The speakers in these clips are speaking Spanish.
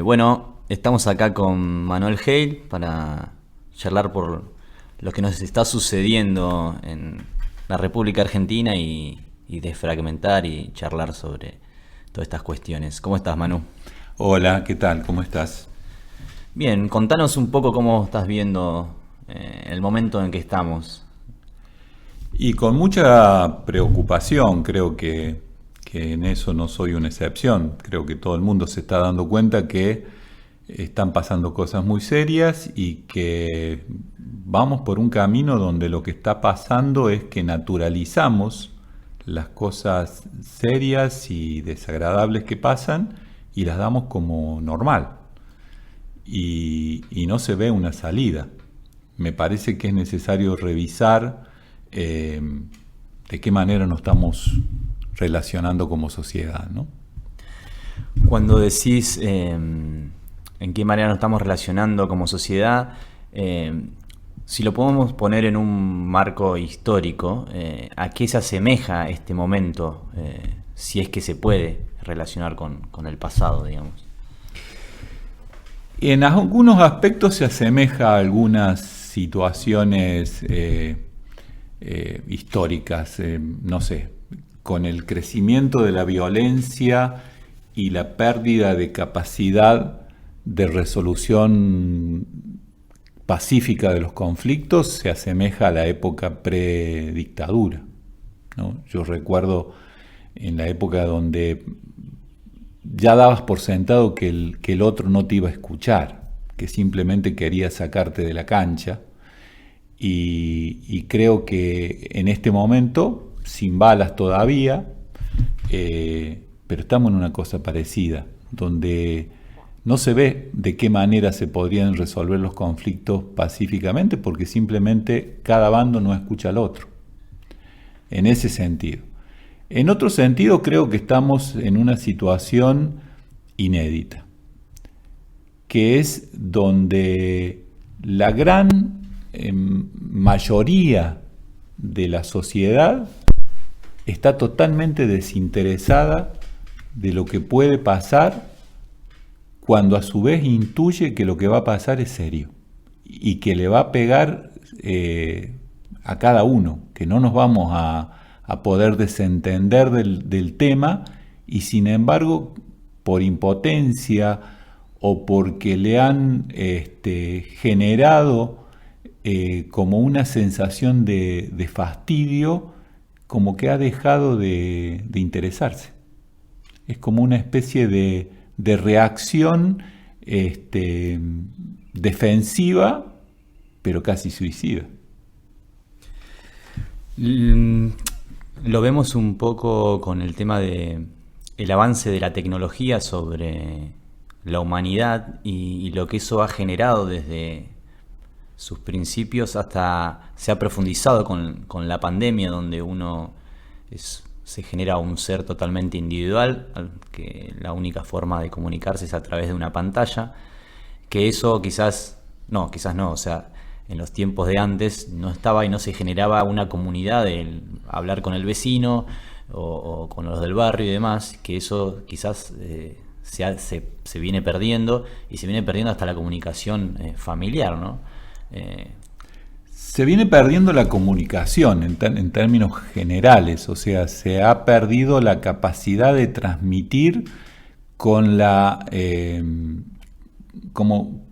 Bueno, estamos acá con Manuel Hale para charlar por lo que nos está sucediendo en la República Argentina y desfragmentar y charlar sobre todas estas cuestiones. ¿Cómo estás, Manu? Hola, ¿qué tal? ¿Cómo estás? Bien, contanos un poco cómo estás viendo el momento en que estamos. Y con mucha preocupación, creo que en eso no soy una excepción. Creo que todo el mundo se está dando cuenta que están pasando cosas muy serias y que vamos por un camino donde lo que está pasando es que naturalizamos las cosas serias y desagradables que pasan y las damos como normal. Y no se ve una salida. Me parece que es necesario revisar de qué manera nos estamos relacionando como sociedad, ¿no? Cuando decís en qué manera nos estamos relacionando como sociedad, si lo podemos poner en un marco histórico, ¿a qué se asemeja este momento, si es que se puede relacionar con el pasado, digamos? En algunos aspectos se asemeja a algunas situaciones históricas, no sé, con el crecimiento de la violencia y la pérdida de capacidad de resolución pacífica de los conflictos, se asemeja a la época predictadura, ¿no? Yo recuerdo en la época donde ya dabas por sentado que el otro no te iba a escuchar, que simplemente quería sacarte de la cancha. Y creo que en este momento, sin balas todavía, pero estamos en una cosa parecida, donde no se ve de qué manera se podrían resolver los conflictos pacíficamente, porque simplemente cada bando no escucha al otro. En ese sentido. En otro sentido, creo que estamos en una situación inédita, que es donde la gran mayoría de la sociedad está totalmente desinteresada de lo que puede pasar, cuando a su vez intuye que lo que va a pasar es serio y que le va a pegar a cada uno, que no nos vamos a poder desentender del tema, y sin embargo, por impotencia o porque le han generado como una sensación de fastidio, como que ha dejado de interesarse. Es como una especie de reacción defensiva, pero casi suicida. Lo vemos un poco con el tema de el avance de la tecnología sobre la humanidad y lo que eso ha generado desde sus principios hasta se ha profundizado con la pandemia, donde uno se genera un ser totalmente individual, que la única forma de comunicarse es a través de una pantalla, que eso quizás no, o sea, en los tiempos de antes no estaba y no se generaba una comunidad de hablar con el vecino o con los del barrio y demás, que eso quizás se viene perdiendo, y se viene perdiendo hasta la comunicación familiar, ¿no? Se viene perdiendo la comunicación en términos generales, o sea, se ha perdido la capacidad de transmitir con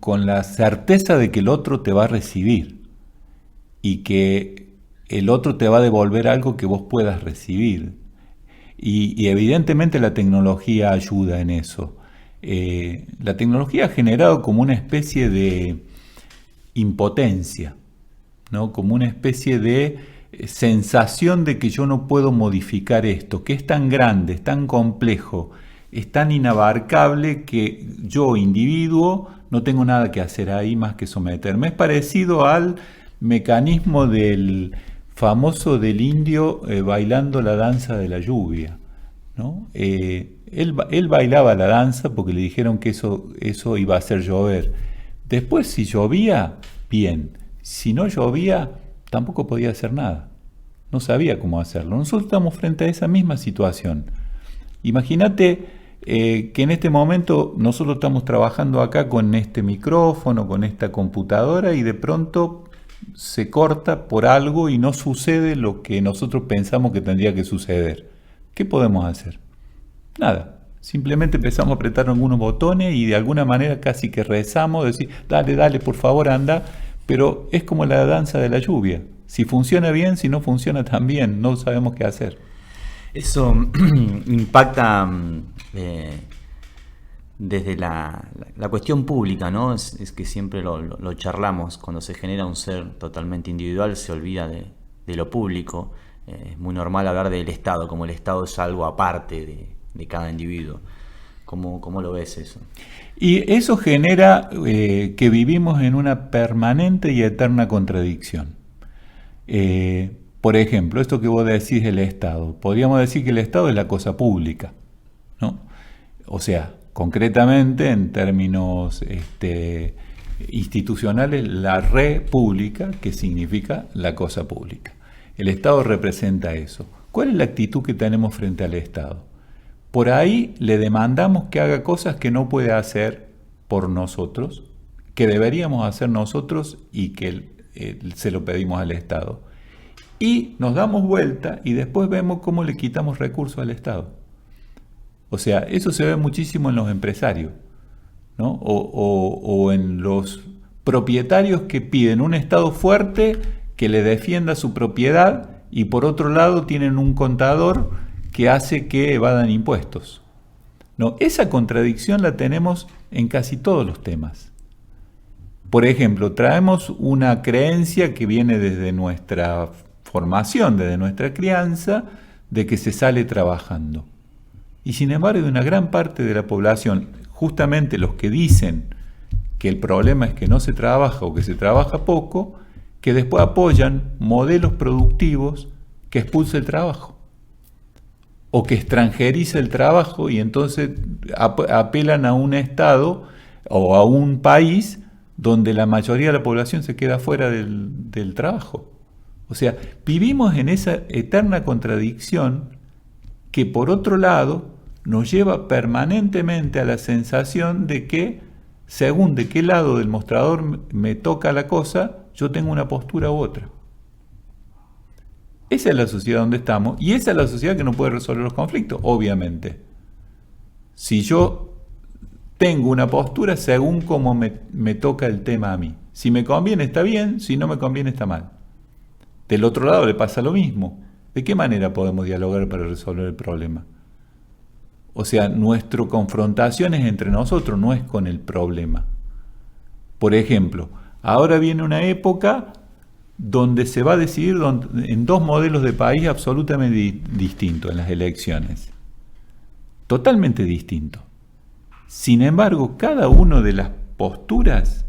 con la certeza de que el otro te va a recibir y que el otro te va a devolver algo que vos puedas recibir. Y evidentemente la tecnología ayuda en eso. La tecnología ha generado como una especie de impotencia, ¿no? Como una especie de sensación de que yo no puedo modificar esto, que es tan grande, es tan complejo, es tan inabarcable, que yo, individuo, no tengo nada que hacer ahí más que someterme. Es parecido al mecanismo del famoso del indio bailando la danza de la lluvia, ¿no? Él bailaba la danza porque le dijeron que eso iba a hacer llover. Después, si llovía, bien. Si no llovía, tampoco podía hacer nada. No sabía cómo hacerlo. Nosotros estamos frente a esa misma situación. Imagínate que en este momento nosotros estamos trabajando acá con este micrófono, con esta computadora, y de pronto se corta por algo y no sucede lo que nosotros pensamos que tendría que suceder. ¿Qué podemos hacer? Nada. Simplemente empezamos a apretar algunos botones y de alguna manera casi que rezamos, decir, dale, dale, por favor, anda. Pero es como la danza de la lluvia. Si funciona bien, si no funciona tan bien, no sabemos qué hacer. Eso impacta desde la cuestión pública, ¿no? Es que siempre lo charlamos. Cuando se genera un ser totalmente individual, se olvida de lo público. Es muy normal hablar del Estado, como el Estado es algo aparte de cada individuo. ¿Cómo lo ves eso? Y eso genera que vivimos en una permanente y eterna contradicción. Por ejemplo, esto que vos decís del Estado. Podríamos decir que el Estado es la cosa pública, ¿no? O sea, concretamente, en términos institucionales, la república, que significa la cosa pública. El Estado representa eso. ¿Cuál es la actitud que tenemos frente al Estado? Por ahí le demandamos que haga cosas que no puede hacer por nosotros, que deberíamos hacer nosotros y que se lo pedimos al Estado. Y nos damos vuelta y después vemos cómo le quitamos recursos al Estado. O sea, eso se ve muchísimo en los empresarios, ¿no? O en los propietarios que piden un Estado fuerte que le defienda su propiedad y por otro lado tienen un contador que hace que evadan impuestos. No, esa contradicción la tenemos en casi todos los temas. Por ejemplo, traemos una creencia que viene desde nuestra formación, desde nuestra crianza, de que se sale trabajando. Y sin embargo, hay una gran parte de la población, justamente los que dicen que el problema es que no se trabaja o que se trabaja poco, que después apoyan modelos productivos que expulsen el trabajo o que extranjeriza el trabajo y entonces apelan a un Estado o a un país donde la mayoría de la población se queda fuera del trabajo. O sea, vivimos en esa eterna contradicción que por otro lado nos lleva permanentemente a la sensación de que según de qué lado del mostrador me toca la cosa, yo tengo una postura u otra. Esa es la sociedad donde estamos y esa es la sociedad que no puede resolver los conflictos, obviamente. Si yo tengo una postura según cómo me toca el tema a mí. Si me conviene está bien, si no me conviene está mal. Del otro lado le pasa lo mismo. ¿De qué manera podemos dialogar para resolver el problema? O sea, nuestra confrontación es entre nosotros, no es con el problema. Por ejemplo, ahora viene una época donde se va a decidir en dos modelos de país absolutamente distintos en las elecciones. Totalmente distintos. Sin embargo, cada una de las posturas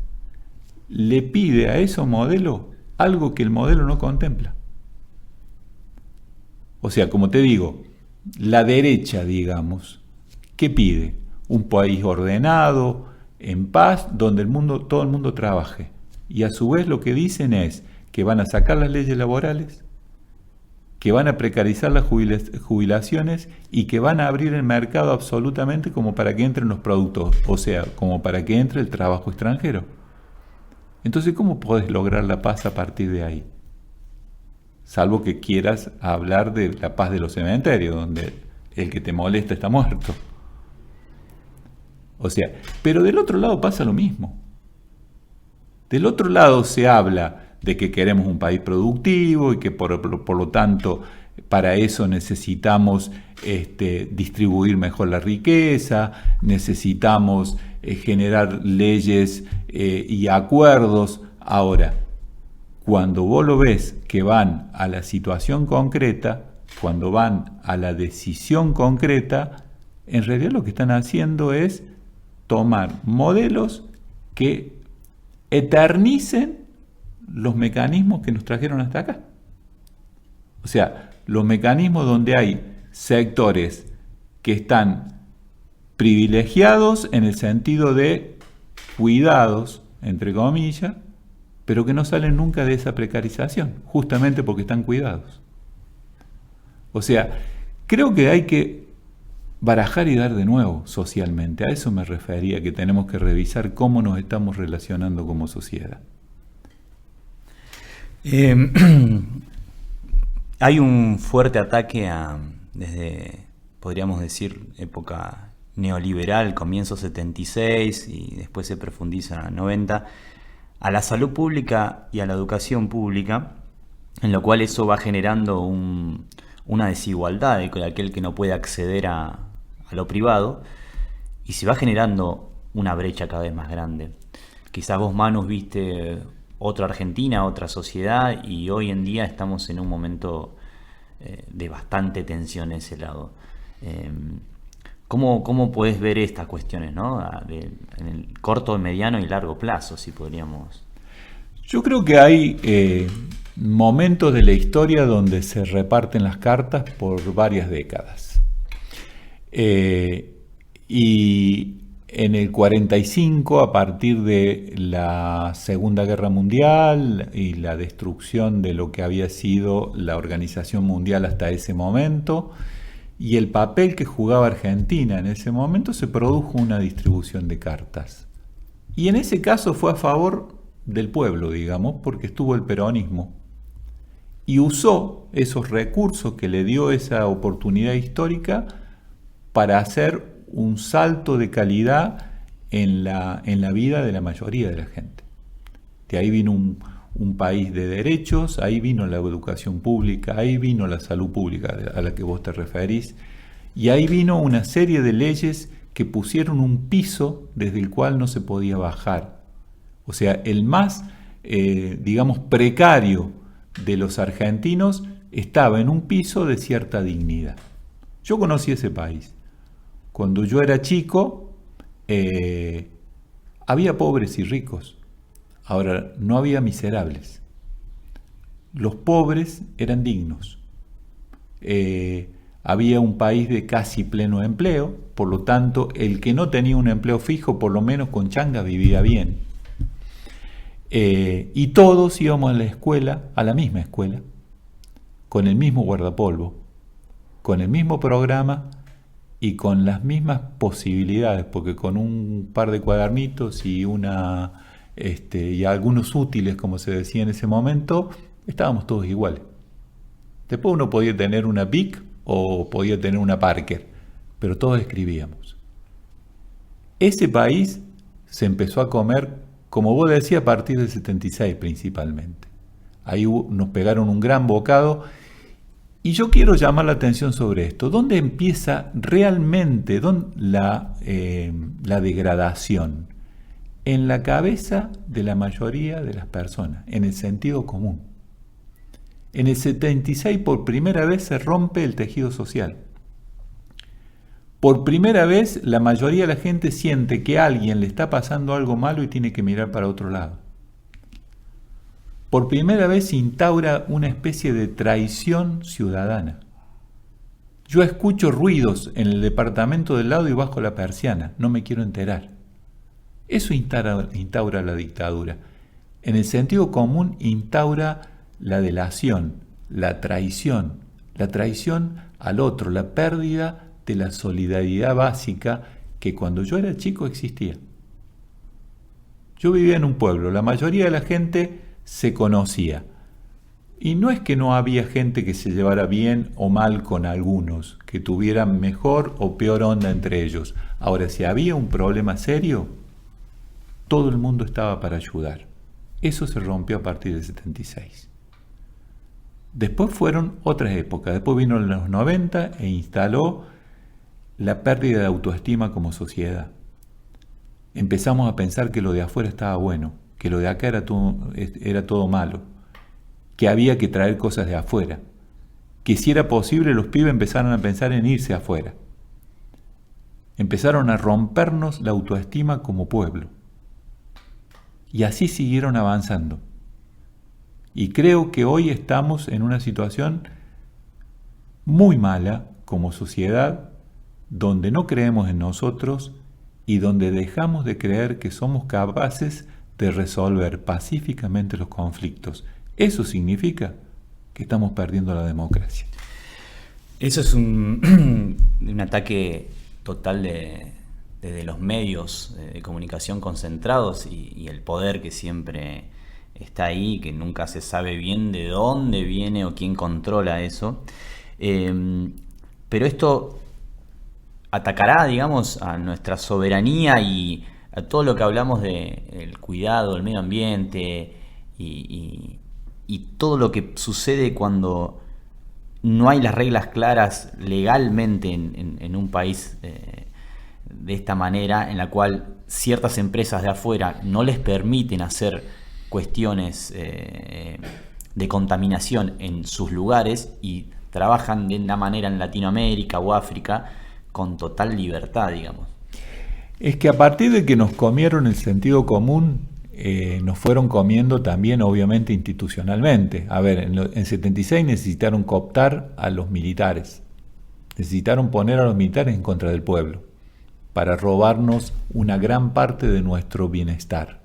le pide a esos modelos algo que el modelo no contempla. O sea, como te digo, la derecha, digamos, ¿qué pide? Un país ordenado, en paz, donde todo el mundo trabaje. Y a su vez lo que dicen es que van a sacar las leyes laborales, que van a precarizar las jubilaciones y que van a abrir el mercado absolutamente como para que entren los productos, o sea, como para que entre el trabajo extranjero. Entonces, ¿cómo podés lograr la paz a partir de ahí? Salvo que quieras hablar de la paz de los cementerios, donde el que te molesta está muerto. O sea, pero del otro lado pasa lo mismo. Del otro lado se habla de que queremos un país productivo y que por lo tanto para eso necesitamos distribuir mejor la riqueza, necesitamos generar leyes y acuerdos. Ahora, cuando vos lo ves que van a la situación concreta, cuando van a la decisión concreta, en realidad lo que están haciendo es tomar modelos que eternicen los mecanismos que nos trajeron hasta acá. O sea, los mecanismos donde hay sectores que están privilegiados en el sentido de cuidados, entre comillas, pero que no salen nunca de esa precarización, justamente porque están cuidados. O sea, creo que hay que barajar y dar de nuevo socialmente. A eso me refería, que tenemos que revisar cómo nos estamos relacionando como sociedad. Hay un fuerte ataque desde, podríamos decir, época neoliberal, comienzo 76 y después se profundiza en 90, a la salud pública y a la educación pública, en lo cual eso va generando una desigualdad de aquel que no puede acceder a lo privado, y se va generando una brecha cada vez más grande. Quizás vos, Manus, viste otra Argentina, otra sociedad, y hoy en día estamos en un momento de bastante tensión en ese lado. ¿Cómo puedes ver estas cuestiones, ¿no? En el corto, mediano y largo plazo, si podríamos? Yo creo que hay momentos de la historia donde se reparten las cartas por varias décadas. Y en el 45, a partir de la Segunda Guerra Mundial y la destrucción de lo que había sido la Organización Mundial hasta ese momento, y el papel que jugaba Argentina en ese momento, se produjo una distribución de cartas. Y en ese caso fue a favor del pueblo, digamos, porque estuvo el peronismo. Y usó esos recursos que le dio esa oportunidad histórica para hacer un salto de calidad en la vida de la mayoría de la gente. De ahí vino un país de derechos, ahí vino la educación pública, ahí vino la salud pública a la que vos te referís, y ahí vino una serie de leyes que pusieron un piso desde el cual no se podía bajar. O sea, el más, digamos, precario de los argentinos estaba en un piso de cierta dignidad. Yo conocí ese país. Cuando yo era chico, había pobres y ricos. Ahora, no había miserables. Los pobres eran dignos. Había un país de casi pleno empleo, por lo tanto, el que no tenía un empleo fijo, por lo menos con changa, vivía bien. Y todos íbamos a la escuela, a la misma escuela, con el mismo guardapolvo, con el mismo programa y con las mismas posibilidades, porque con un par de cuadernitos y y algunos útiles, como se decía en ese momento, estábamos todos iguales. Después uno podía tener una Bic o podía tener una Parker, pero todos escribíamos. Ese país se empezó a comer, como vos decías, a partir del 76 principalmente. Ahí nos pegaron un gran bocado. Y yo quiero llamar la atención sobre esto. ¿Dónde empieza realmente la degradación? En la cabeza de la mayoría de las personas, en el sentido común. En el 76 por primera vez se rompe el tejido social. Por primera vez la mayoría de la gente siente que a alguien le está pasando algo malo y tiene que mirar para otro lado. Por primera vez se instaura una especie de traición ciudadana. Yo escucho ruidos en el departamento del lado y bajo la persiana, no me quiero enterar. Eso instaura la dictadura. En el sentido común instaura la delación, la traición al otro, la pérdida de la solidaridad básica que cuando yo era chico existía. Yo vivía en un pueblo, la mayoría de la gente se conocía. Y no es que no había gente que se llevara bien o mal con algunos, que tuvieran mejor o peor onda entre ellos. Ahora, si había un problema serio, todo el mundo estaba para ayudar. Eso se rompió a partir del 76. Después fueron otras épocas. Después vino en los 90 e instaló la pérdida de autoestima como sociedad. Empezamos a pensar que lo de afuera estaba bueno, que lo de acá era todo malo, que había que traer cosas de afuera, que si era posible los pibes empezaron a pensar en irse afuera. Empezaron a rompernos la autoestima como pueblo. Y así siguieron avanzando. Y creo que hoy estamos en una situación muy mala como sociedad, donde no creemos en nosotros y donde dejamos de creer que somos capaces de resolver pacíficamente los conflictos. Eso significa que estamos perdiendo la democracia. Eso es un ataque total de los medios de comunicación concentrados y el poder que siempre está ahí, que nunca se sabe bien de dónde viene o quién controla eso. Pero esto atacará, digamos, a nuestra soberanía y a todo lo que hablamos del cuidado del medio ambiente y todo lo que sucede cuando no hay las reglas claras legalmente en un país de esta manera, en la cual ciertas empresas de afuera no les permiten hacer cuestiones de contaminación en sus lugares y trabajan de una manera en Latinoamérica o África con total libertad, digamos. Es que a partir de que nos comieron el sentido común, nos fueron comiendo también, obviamente, institucionalmente. A ver, en 76 necesitaron cooptar a los militares. Necesitaron poner a los militares en contra del pueblo para robarnos una gran parte de nuestro bienestar.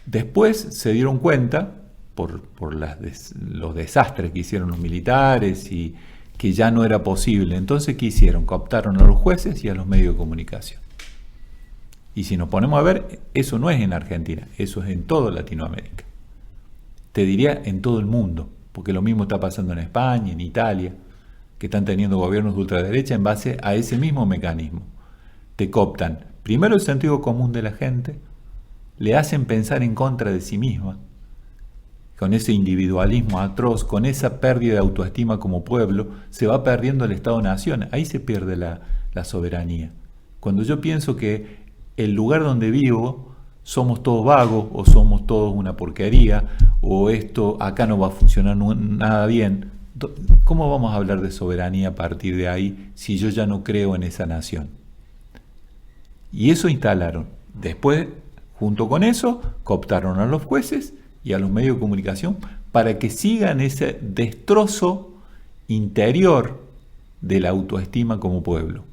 Después se dieron cuenta, por los desastres que hicieron los militares y que ya no era posible. Entonces, ¿qué hicieron? Cooptaron a los jueces y a los medios de comunicación. Y si nos ponemos a ver, eso no es en Argentina, eso es en toda Latinoamérica. Te diría en todo el mundo, porque lo mismo está pasando en España, en Italia, que están teniendo gobiernos de ultraderecha en base a ese mismo mecanismo. Te cooptan primero el sentido común de la gente, le hacen pensar en contra de sí misma, con ese individualismo atroz, con esa pérdida de autoestima como pueblo, se va perdiendo el Estado-Nación, ahí se pierde la soberanía. Cuando yo pienso que el lugar donde vivo somos todos vagos o somos todos una porquería o esto acá no va a funcionar nada bien, ¿cómo vamos a hablar de soberanía a partir de ahí si yo ya no creo en esa nación? Y eso instalaron. Después, junto con eso, cooptaron a los jueces y a los medios de comunicación para que sigan ese destrozo interior de la autoestima como pueblo.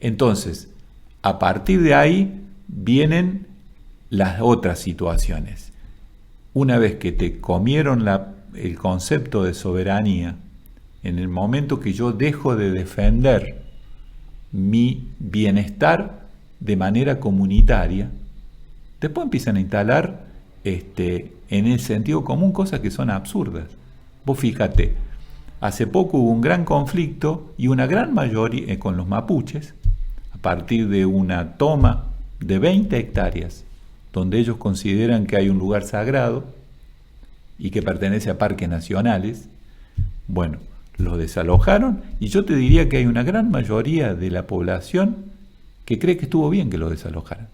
Entonces, a partir de ahí vienen las otras situaciones. Una vez que te comieron el concepto de soberanía, en el momento que yo dejo de defender mi bienestar de manera comunitaria, después empiezan a instalar en el sentido común cosas que son absurdas. Vos fíjate, hace poco hubo un gran conflicto y una gran mayoría con los mapuches, a partir de una toma de 20 hectáreas, donde ellos consideran que hay un lugar sagrado y que pertenece a parques nacionales. Bueno, los desalojaron y yo te diría que hay una gran mayoría de la población que cree que estuvo bien que los desalojaran.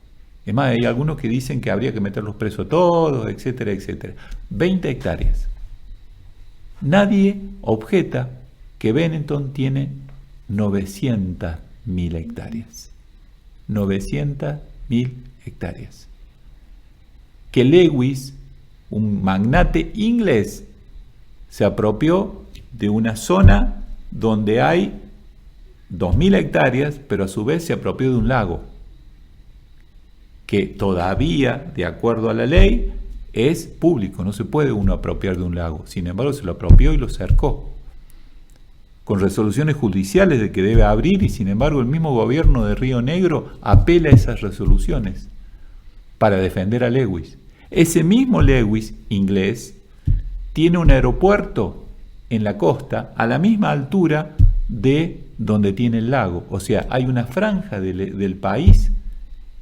Es más, hay algunos que dicen que habría que meterlos presos todos, etcétera, etcétera. 20 hectáreas. Nadie objeta que Benetton tiene 900.000 hectáreas. 900.000 hectáreas. Que Lewis, un magnate inglés, se apropió de una zona donde hay 2.000 hectáreas, pero a su vez se apropió de un lago, que todavía, de acuerdo a la ley, es público, no se puede uno apropiar de un lago. Sin embargo, se lo apropió y lo cercó, con resoluciones judiciales de que debe abrir, y sin embargo el mismo gobierno de Río Negro apela a esas resoluciones para defender a Lewis. Ese mismo Lewis, inglés, tiene un aeropuerto en la costa a la misma altura de donde tiene el lago. O sea, hay una franja del país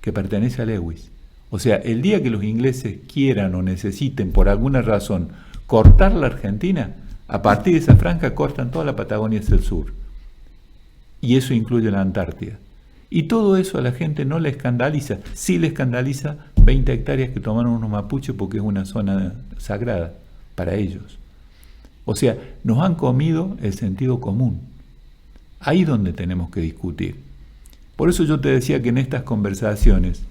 que pertenece a Lewis. O sea, el día que los ingleses quieran o necesiten por alguna razón cortar la Argentina, a partir de esa franja cortan toda la Patagonia hacia el sur. Y eso incluye la Antártida. Y todo eso a la gente no le escandaliza. Sí le escandaliza 20 hectáreas que tomaron unos mapuches porque es una zona sagrada para ellos. O sea, nos han comido el sentido común. Ahí es donde tenemos que discutir. Por eso yo te decía que en estas conversaciones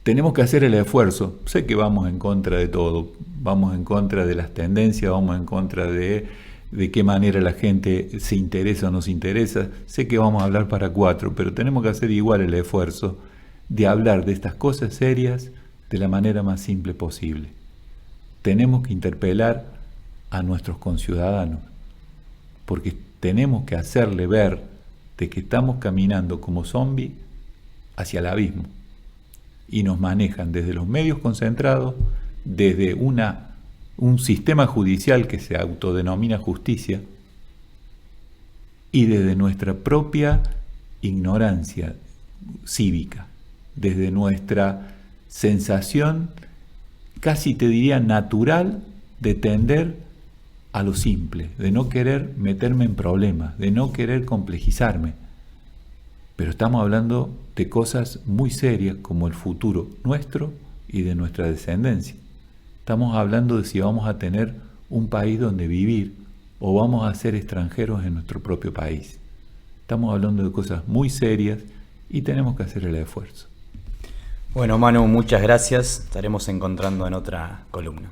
tenemos que hacer el esfuerzo. Sé que vamos en contra de todo, vamos en contra de las tendencias, vamos en contra de qué manera la gente se interesa o no se interesa. Sé que vamos a hablar para 4, pero tenemos que hacer igual el esfuerzo de hablar de estas cosas serias de la manera más simple posible. Tenemos que interpelar a nuestros conciudadanos. porque tenemos que hacerle ver de que estamos caminando como zombies hacia el abismo. Y nos manejan desde los medios concentrados, desde un sistema judicial que se autodenomina justicia, y desde nuestra propia ignorancia cívica, desde nuestra sensación, casi te diría natural, de tender a lo simple, de no querer meterme en problemas, de no querer complejizarme. Pero estamos hablando de cosas muy serias como el futuro nuestro y de nuestra descendencia. Estamos hablando de si vamos a tener un país donde vivir o vamos a ser extranjeros en nuestro propio país. Estamos hablando de cosas muy serias y tenemos que hacer el esfuerzo. Bueno, Manu, muchas gracias. Estaremos encontrando en otra columna.